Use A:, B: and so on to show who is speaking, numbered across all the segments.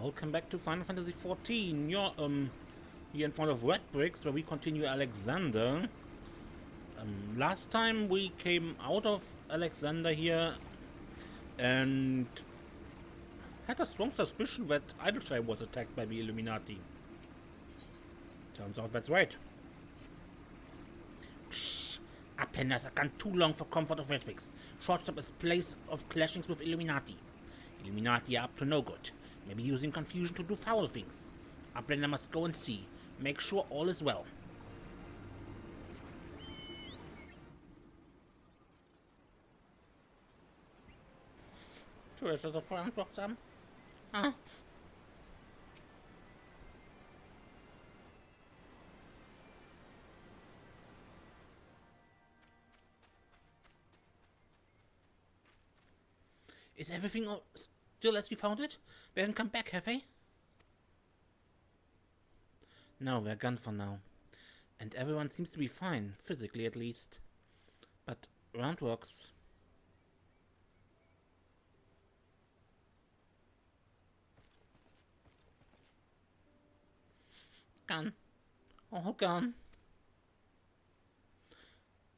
A: Welcome back to Final Fantasy XIV. You're here in front of Red Bricks, where we continue Alexander. Last time we came out of Alexander here and had a strong suspicion that Idleshire was attacked by the Illuminati. Turns out that's right. Psh, Uplanders are gone too long for comfort of Red Bricks. Shortstop is place of clashings with Illuminati. Illuminati are up to no good. Maybe using confusion to do foul things. Uplander must go and see. Make sure all is well. Treasures of Roundrox, Huh? Is everything still as we found it? They haven't come back, have they? No, they're gone for now. And everyone seems to be fine, physically at least. But Roundrox... Gone. All gone.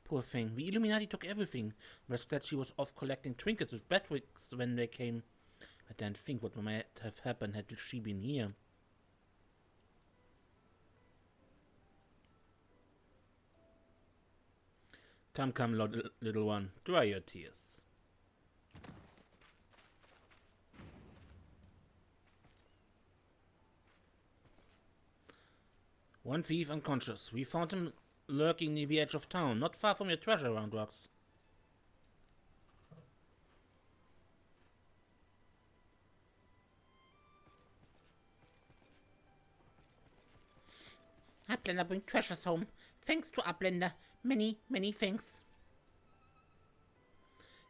A: Poor thing. The Illuminati took everything. I was glad she was off collecting trinkets with Bedwicks when they came. I don't think what might have happened had she been here. Come, come, little one. Dry your tears. One thief unconscious. We found him lurking near the edge of town, not far from your treasure, Roundrox. Uplander bring treasures home. Thanks to Uplander. Many, many thanks.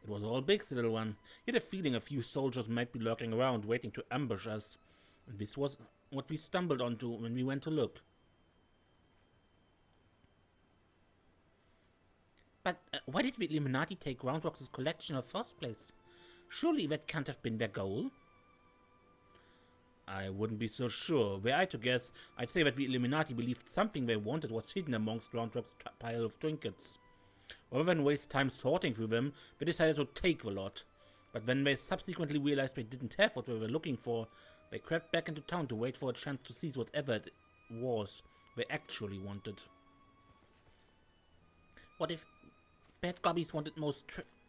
A: It was all big, little one. You had a feeling a few soldiers might be lurking around, waiting to ambush us. And this was what we stumbled onto when we went to look. But why did the Illuminati take Roundrox's collection in the first place? Surely that can't have been their goal. I wouldn't be so sure. Were I to guess, I'd say that the Illuminati believed something they wanted was hidden amongst Roundrox's pile of trinkets. Rather than waste time sorting through them, they decided to take the lot. But when they subsequently realized they didn't have what they were looking for, they crept back into town to wait for a chance to seize whatever it was they actually wanted. What if bad gobbies wanted most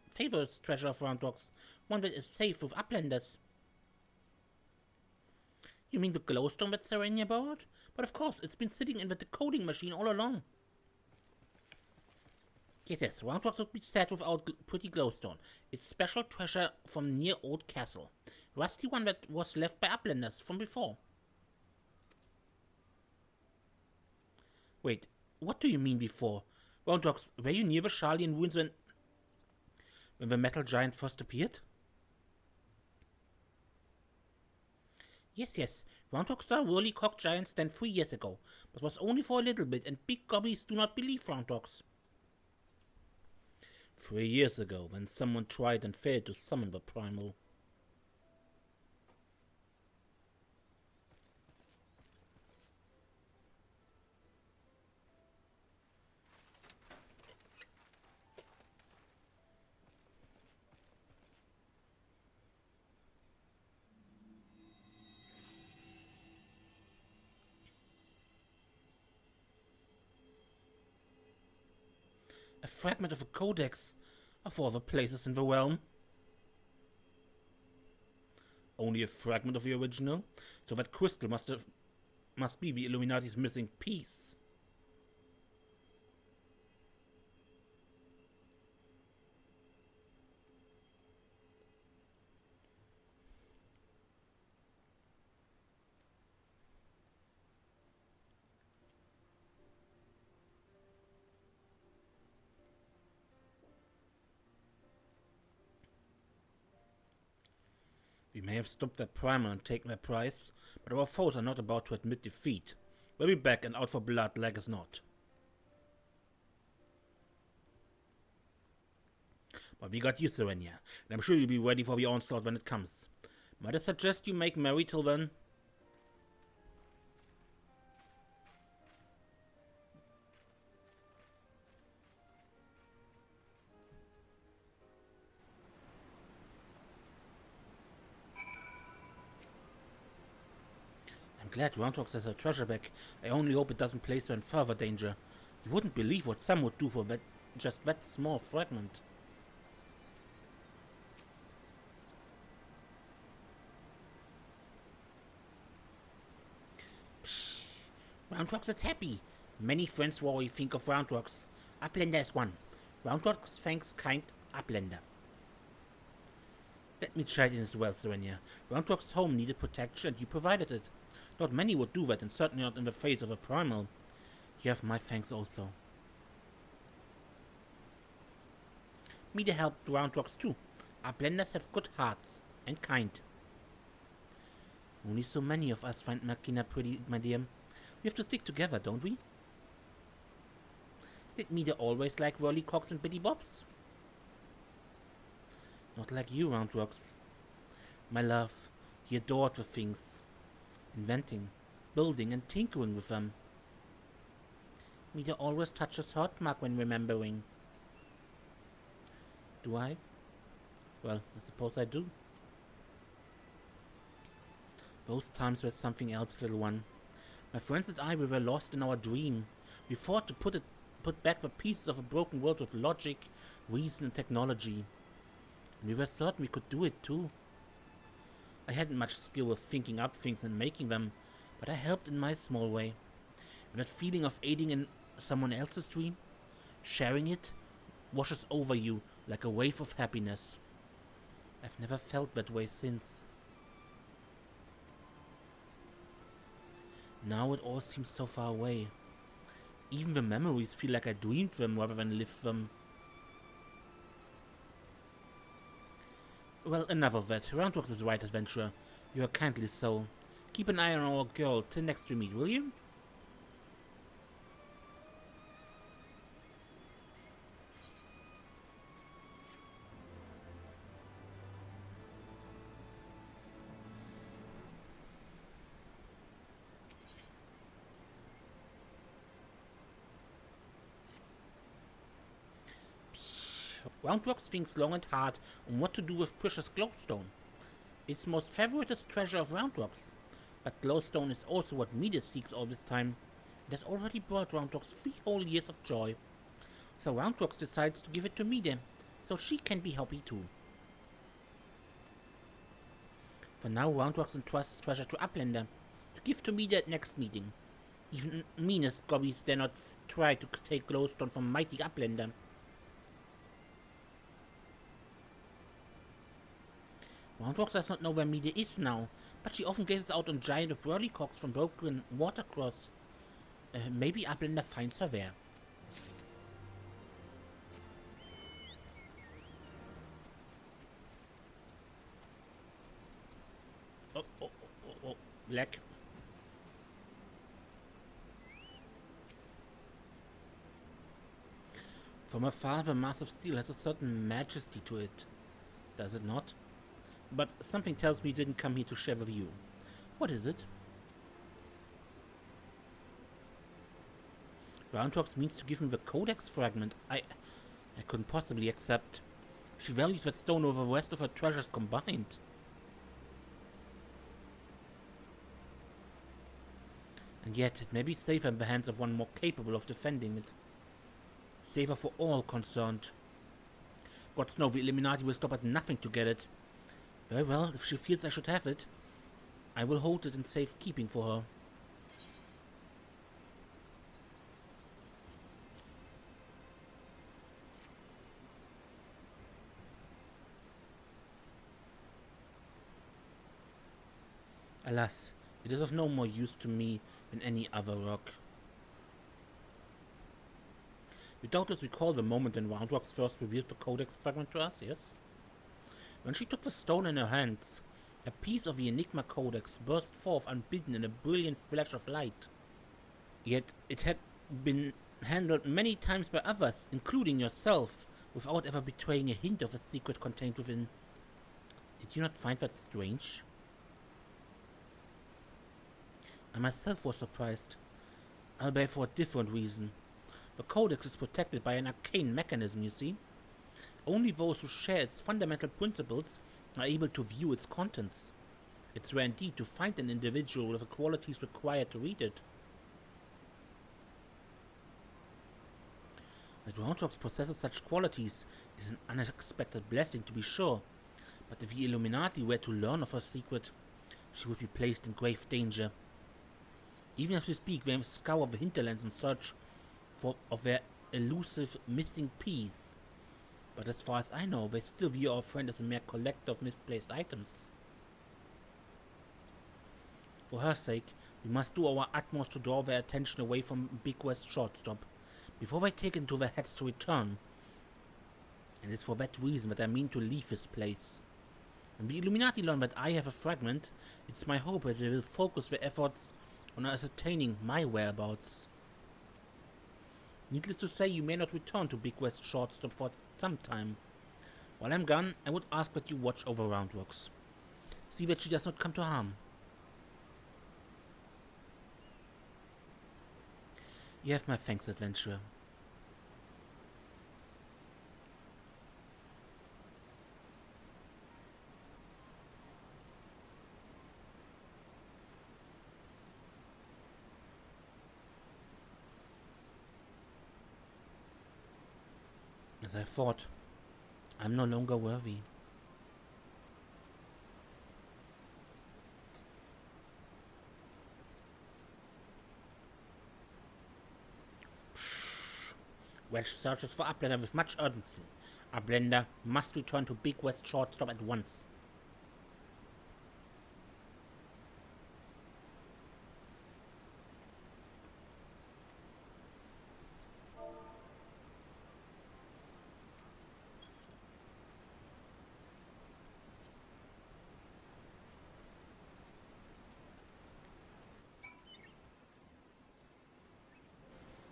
A: favorite treasure of Roundrox, one that is safe with Uplanders? You mean the glowstone that Serenia borrowed? But of course, it's been sitting in the decoding machine all along. Yes, Roundrox would be sad without pretty glowstone. It's special treasure from near Old Castle. Rusty one that was left by Uplanders from before. Wait, what do you mean before? Roundrox, were you near the Charlian ruins when the metal giant first appeared? Yes. Roundrox saw a whirly-cocked giant stand 3 years ago, but was only for a little bit, and big gobbies do not believe Roundrox. 3 years ago, when someone tried and failed to summon the primal. A fragment of a codex of all the places in the realm. Only a fragment of the original? So that crystal must be the Illuminati's missing piece. We may have stopped their primal and taken their prize, but our foes are not about to admit defeat. We'll be back and out for blood like as not. But we got you, Serenia, and I'm sure you'll be ready for the onslaught when it comes. Might I suggest you make merry till then? I'm glad Roundrox has her treasure back. I only hope it doesn't place her in further danger. You wouldn't believe what some would do for just that small fragment. Psh, Roundrox is happy. Many friends worry think of Roundrox. Uplander is one. Roundrox thanks kind Uplander. Let me try it in as well, Serenia. Roundrox's home needed protection and you provided it. Not many would do that, and certainly not in the face of a primal. You have my thanks also. Mida helped Roundrox too. Our blenders have good hearts and kind. Only so many of us find Makina pretty, my dear. We have to stick together, don't we? Did Mida always like whirlycocks and bitty bobs? Not like you, Roundrox. My love, he adored the things. Inventing, building and tinkering with them. Mida always touches heart mark when remembering. Do I? Well, I suppose I do. Those times were something else, little one. My friends and I, we were lost in our dream. We fought to put back the pieces of a broken world with logic, reason and technology. And we were certain we could do it too. I hadn't much skill with thinking up things and making them, but I helped in my small way. And that feeling of aiding in someone else's dream, sharing it, washes over you like a wave of happiness. I've never felt that way since. Now it all seems so far away. Even the memories feel like I dreamed them rather than lived them. Well, enough of that. Roundrox is right, adventurer. You are kindly so. Keep an eye on our girl till next we meet, will you? Roundrox thinks long and hard on what to do with precious glowstone. It's most favoriteest treasure of Roundrox. But glowstone is also what Midas seeks all this time. It has already brought Roundrox 3 whole years of joy. So Roundrox decides to give it to Mida, so she can be happy too. For now, Roundrox entrusts treasure to Uplander, to give to Mida at next meeting. Even meanest gobbies dare not try to take glowstone from mighty Uplander. Roundrox does not know where Mida is now, but she often gazes out on giant of whirlycocks from broken watercross. Maybe Uplander finds her there. Oh, black. From afar, the mass of steel has a certain majesty to it, does it not? But something tells me you didn't come here to share with you. What is it? Roundrox means to give me the codex fragment. I couldn't possibly accept. She values that stone over the rest of her treasures combined. And yet, it may be safer in the hands of one more capable of defending it. Safer for all concerned. Gods know the Illuminati will stop at nothing to get it. Very well, if she feels I should have it, I will hold it in safekeeping for her. Alas, it is of no more use to me than any other rock. You doubtless recall the moment when Roundrox first revealed the codex fragment to us, yes? When she took the stone in her hands, a piece of the Enigma Codex burst forth unbidden in a brilliant flash of light. Yet it had been handled many times by others, including yourself, without ever betraying a hint of a secret contained within. Did you not find that strange? I myself was surprised, albeit for a different reason. The Codex is protected by an arcane mechanism, you see. Only those who share its fundamental principles are able to view its contents. It's rare indeed to find an individual with the qualities required to read it. That Roundrox possesses such qualities is an unexpected blessing, to be sure, but if the Illuminati were to learn of her secret, she would be placed in grave danger. Even as we speak, they scour the hinterlands in search of their elusive missing piece. But as far as I know, they still view our friend as a mere collector of misplaced items. For her sake, we must do our utmost to draw their attention away from Big West Shortstop, before they take into their heads to return. And it's for that reason that I mean to leave this place. When the Illuminati learn that I have a fragment, it's my hope that they will focus their efforts on ascertaining my whereabouts. Needless to say, you may not return to Big West Shortstop for some time. While I'm gone, I would ask that you watch over Roundrox. See that she does not come to harm. You have my thanks, adventurer. As I thought, I'm no longer worthy. Wedge searches for Upblender with much urgency. Upblender must return to Big West Shortstop at once.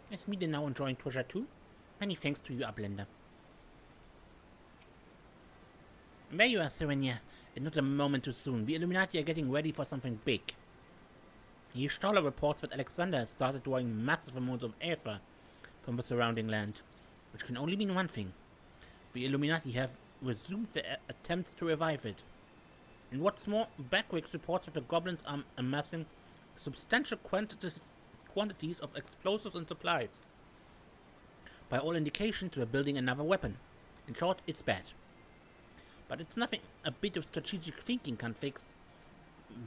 A: Is Midas now enjoying treasure too? Many thanks to you, Upblender. There you are, Serenia. And not a moment too soon. The Illuminati are getting ready for something big. Stoller reports that Alexander has started drawing massive amounts of aether from the surrounding land, which can only mean one thing. The Illuminati have resumed their attempts to revive it. And what's more, Backwicks reports that the goblins are amassing substantial quantities of explosives and supplies. By all indications, we're building another weapon. In short, it's bad. But it's nothing a bit of strategic thinking can't fix.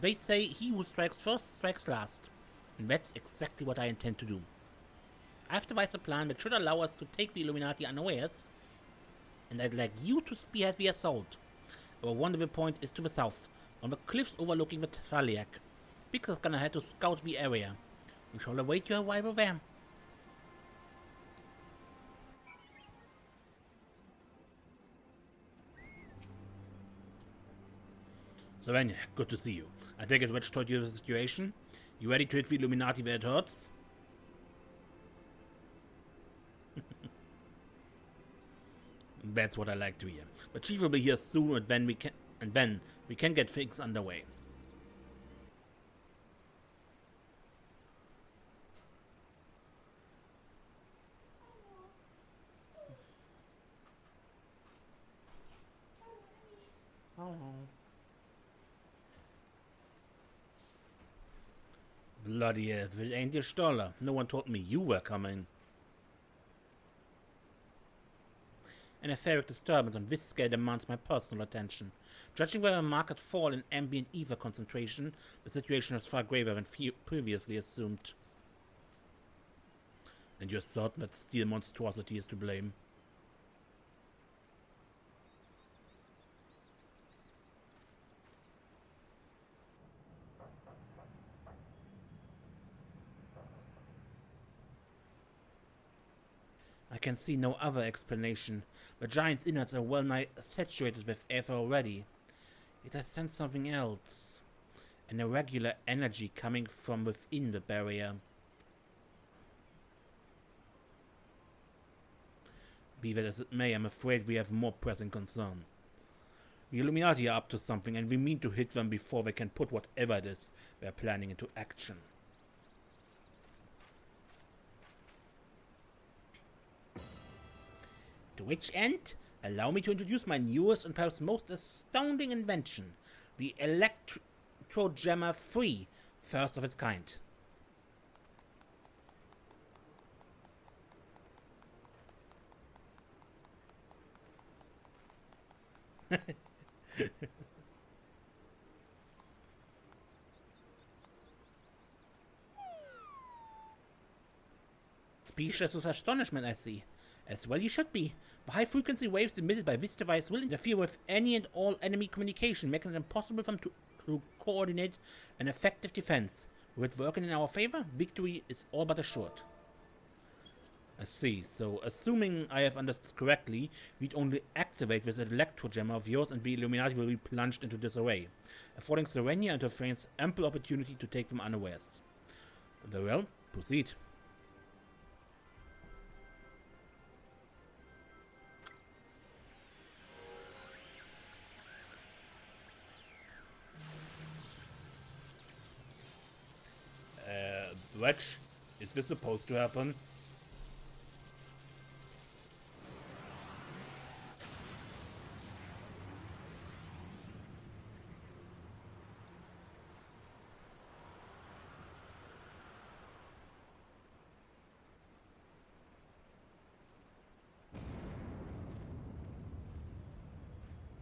A: They say he who strikes first strikes last. And that's exactly what I intend to do. I've devised a plan that should allow us to take the Illuminati unawares, and I'd like you to spearhead the assault. Our rendezvous point is to the south, on the cliffs overlooking the Tafaliak. Pixar's gonna head to scout the area. We shall await your arrival there. Savannah, good to see you. I take it Wedge told you the situation. You ready to hit the Illuminati where it hurts? That's what I like to hear. But Chief will be here soon, and then we can get things underway. Bloody hell, it ain't your Stoller. No one told me you were coming. An etheric disturbance on this scale demands my personal attention. Judging by a marked fall in ambient ether concentration, the situation is far graver than previously assumed. And you're certain that steel monstrosity is to blame? I can see no other explanation. The giant's innards are well nigh saturated with aether already. Yet I sense something else. An irregular energy coming from within the barrier. Be that as it may, I'm afraid we have more pressing concern. The Illuminati are up to something, and we mean to hit them before they can put whatever it is they're planning into action. To which end, allow me to introduce my newest and perhaps most astounding invention, the Electrojammer 3, first of its kind. Speechless with astonishment, I see. As well you should be. The high-frequency waves emitted by this device will interfere with any and all enemy communication, making it impossible for them to coordinate an effective defense. With it working in our favor, victory is all but assured. I see. So, assuming I have understood correctly, we'd only activate this electrojammer of yours and the Illuminati will be plunged into disarray, affording Serenia and her friends ample opportunity to take them unawares. Very well, proceed. Wedge, is this supposed to happen?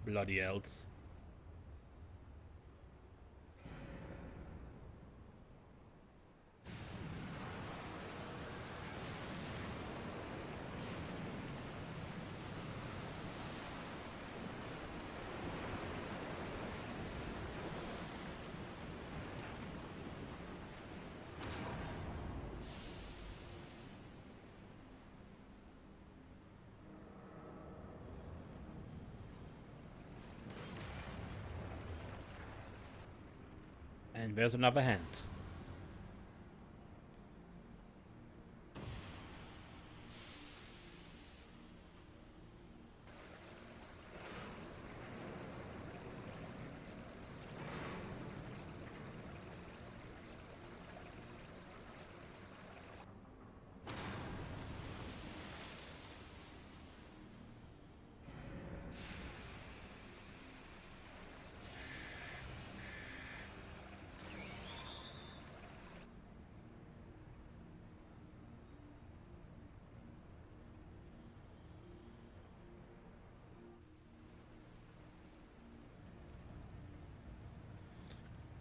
A: Bloody else. And there's another hand.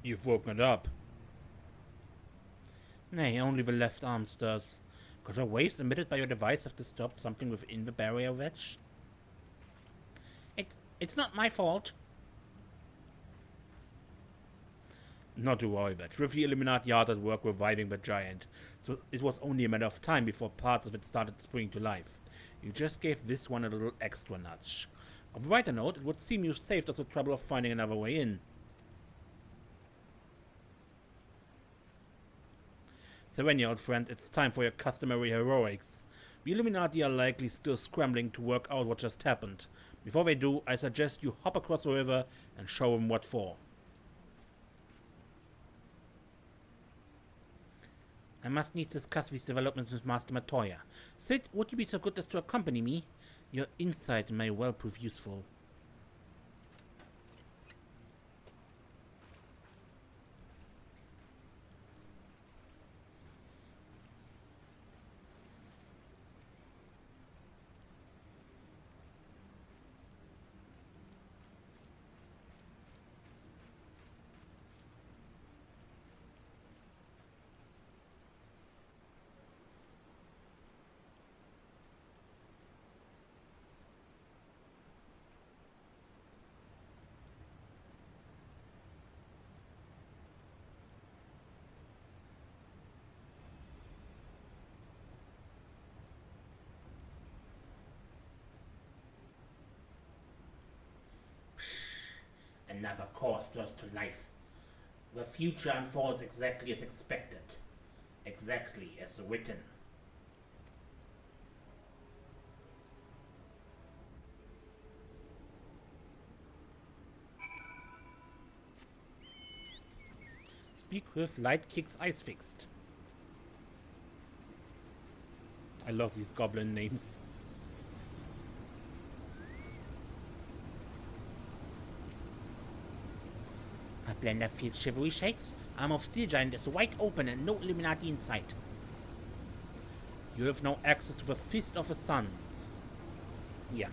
A: You've woken it up. Nay, only the left arm stirs. Could the waves emitted by your device have disturbed something within the barrier wedge? It's not my fault. Not to worry, Wedge. With the Illuminati hard at work reviving the giant, so it was only a matter of time before parts of it started springing to life. You just gave this one a little extra nudge. Of a brighter note, it would seem you saved us the trouble of finding another way in. Serenia, old friend, it's time for your customary heroics. The Illuminati are likely still scrambling to work out what just happened. Before they do, I suggest you hop across the river and show them what for. I must needs discuss these developments with Master Matoya. Sid, would you be so good as to accompany me? Your insight may well prove useful. Another core stirs to life. The future unfolds exactly as expected. Exactly as written. Speak with Light Kicks Ice Fixed. I love these goblin names. A Uplander feels shivery shakes. Arm of Steel Giant is wide open and no Illuminati in sight. You have now access to the Fist of the Sun. Yeah.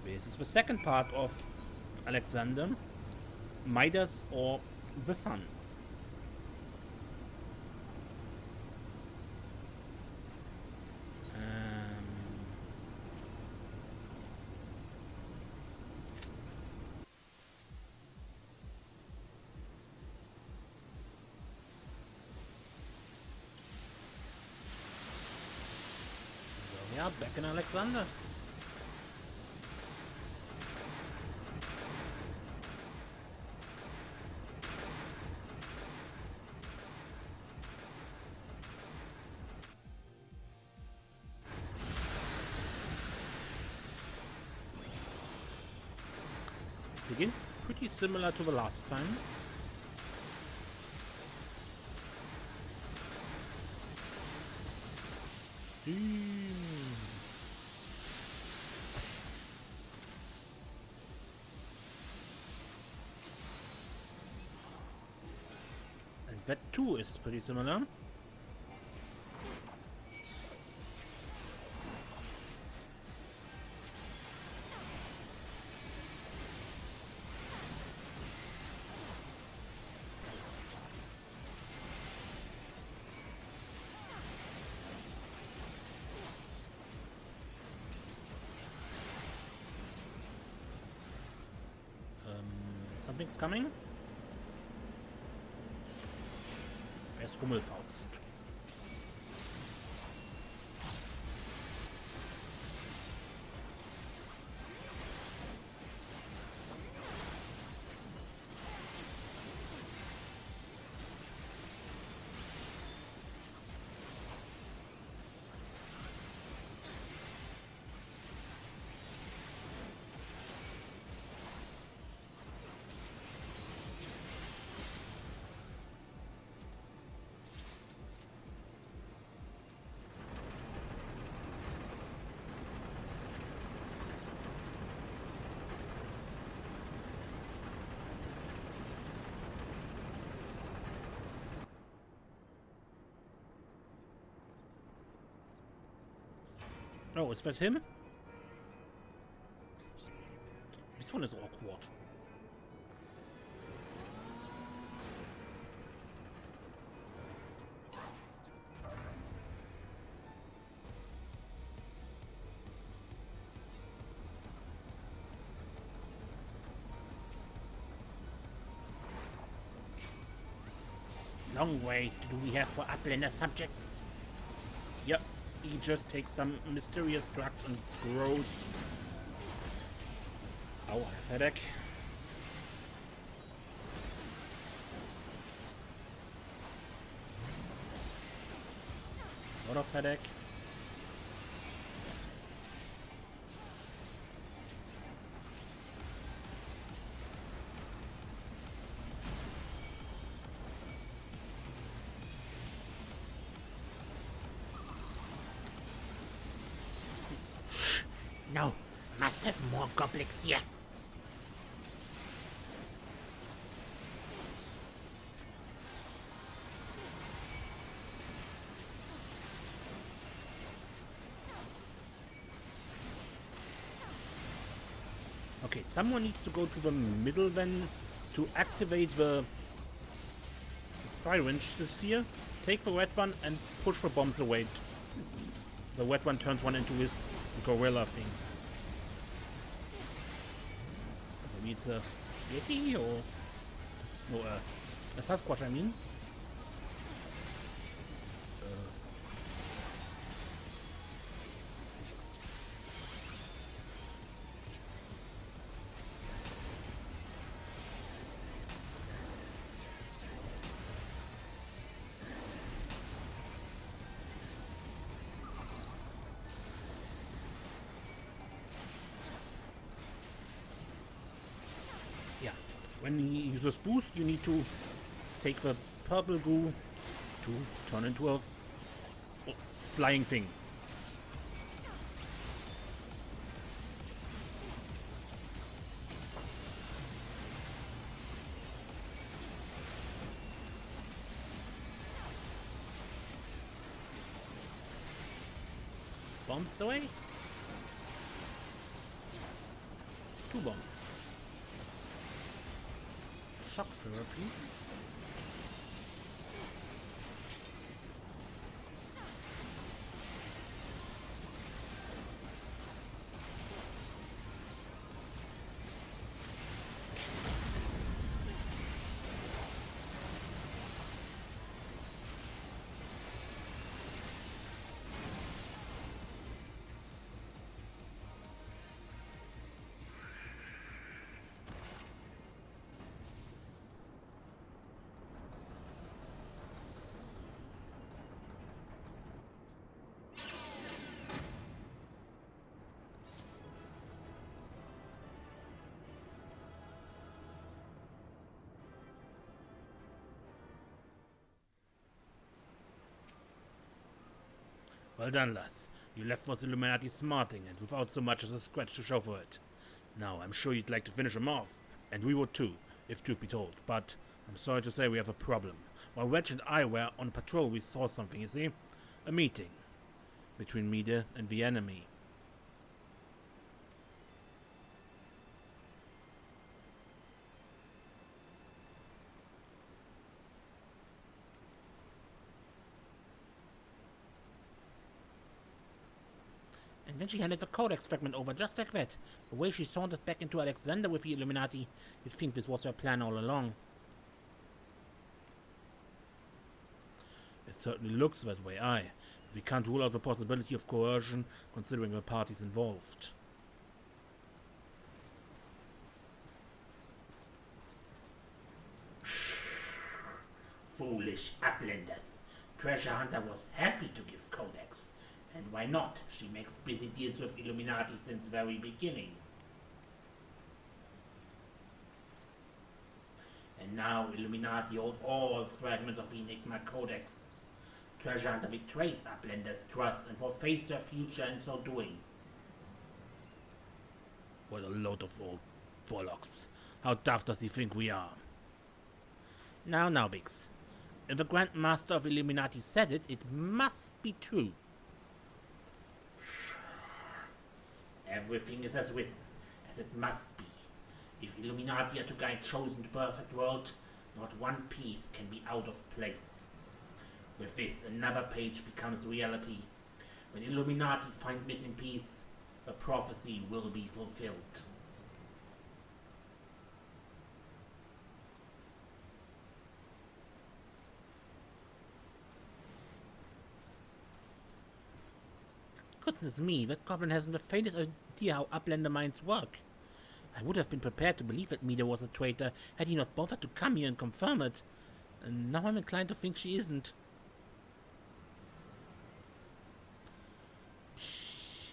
A: This is the second part of Alexander, Midas or the Sun. Yeah, back in Alexander. Begins pretty similar to the last time. And that too is pretty similar. Something's coming. Erst Hummelfaust. Oh, is that him? This one is awkward. Long wait do we have for Uplander subjects? Yep. He just takes some mysterious drugs and grows. Oh, I have headache. Lot of headache. No, must have more goblins here. Okay, someone needs to go to the middle then to activate the syringes here. Take the red one and push the bombs away. The red one turns one into his gorilla thing. Maybe it's a Yeti or... No, a Sasquatch, I mean. When he uses boost, you need to take the purple goo to turn into a flying thing. bombs away? 2 bombs. Shock therapy. Well done, lass. You left was Illuminati smarting, and without so much as a scratch to show for it. Now, I'm sure you'd like to finish him off, and we would too, if truth be told, but I'm sorry to say we have a problem. While Wedge and I were on patrol, we saw something, you see? A meeting between Midas and the enemy. And then she handed the Codex fragment over just like that. The way she sauntered back into Alexander with the Illuminati, you'd think this was her plan all along. It certainly looks that way, aye. We can't rule out the possibility of coercion, considering the parties involved. Foolish uplanders. Treasure Hunter was happy to give Codex. And why not? She makes busy deals with Illuminati since the very beginning. And now Illuminati hold all fragments of the Enigma Codex. Treasure Hunter betrays Uplander's trust and forfeits their future in so doing. What a load of old bollocks. How tough does he think we are? Now, Biggs. If the Grand Master of Illuminati said it, it must be true. Everything is as written, as it must be. If Illuminati are to guide chosen perfect world, not one piece can be out of place. With this, another page becomes reality. When Illuminati find missing piece, the prophecy will be fulfilled. Goodness me, that goblin hasn't the faintest idea how Uplander minds work. I would have been prepared to believe that Midas was a traitor had he not bothered to come here and confirm it. And now I'm inclined to think she isn't. Shh.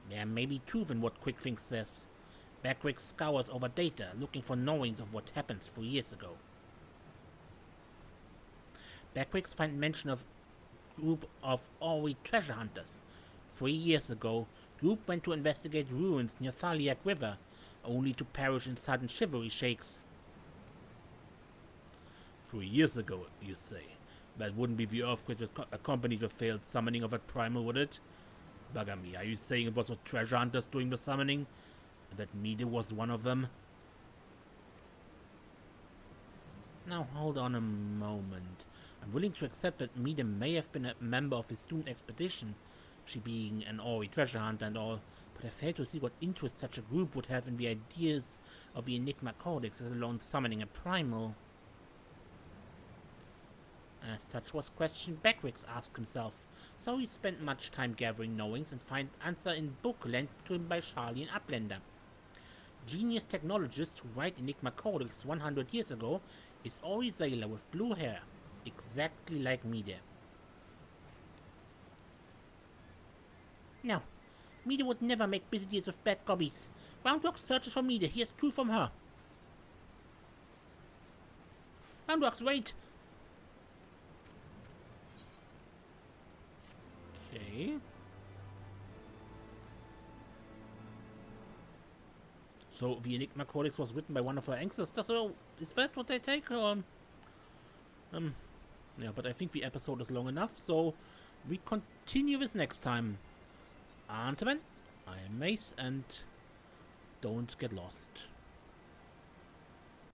A: There may be truth in what Quickthink says. Backwick scours over data, looking for knowings of what happened 3 years ago. Backwicks find mention of group of Ori treasure hunters. 3 years ago, group went to investigate ruins near Thaliak River, only to perish in sudden chivalry shakes. 3 years ago, you say? That wouldn't be the earthquake that accompanied the failed summoning of that primal, would it? Bugger me, are you saying it was the treasure hunters doing the summoning? And that Midas was one of them? Now hold on a moment. I'm willing to accept that Midas may have been a member of his doomed expedition, she being an Ori treasure hunter and all, but I fail to see what interest such a group would have in the ideas of the Enigma Codex, let alone summoning a primal. As such was question Backwicks asked himself, so he spent much time gathering knowings and find answer in book lent to him by Charlie and Uplander. Genius technologist who write Enigma Codex 100 years ago is Ori Zayla with blue hair, exactly like Midas. No, Midas would never make busy deals with bad gobbies. Roundrox searches for Midas. He has truth from her. Roundrox, wait! Okay. So the Enigma Codex was written by one of her ancestors. So is that what they take? Yeah, but I think the episode is long enough, so we continue this next time. Until then, I am Mace, and don't get lost.